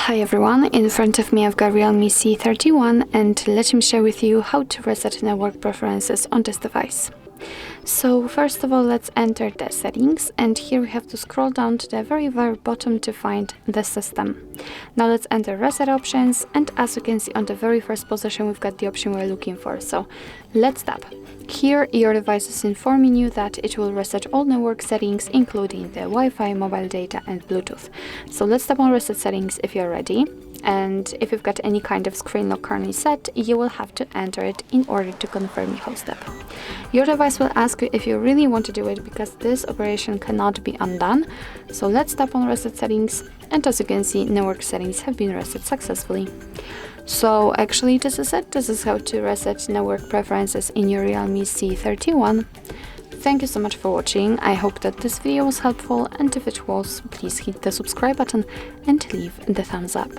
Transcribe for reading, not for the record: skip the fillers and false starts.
Hi everyone, in front of me I've got REALME C31 and let me share with you how to reset network preferences on this device. So first of all, let's enter the settings, and here we have to scroll down to the very bottom to find the system. Now let's enter reset options, and as you can see on the very first position we've got the option we're looking for, so let's tap. Here your device is informing you that it will reset all network settings including the Wi-Fi, mobile data and Bluetooth. So let's tap on reset settings if you're ready. And if you've got any kind of screen lock currently set, you will have to enter it in order to confirm your host step. Your device will ask you if you really want to do it because this operation cannot be undone. So let's tap on reset settings, and as you can see, network settings have been reset successfully. So actually this is it. This is how to reset network preferences in your REALME C31. Thank you so much for watching. I hope that this video was helpful, and if it was, please hit the subscribe button and leave the thumbs up.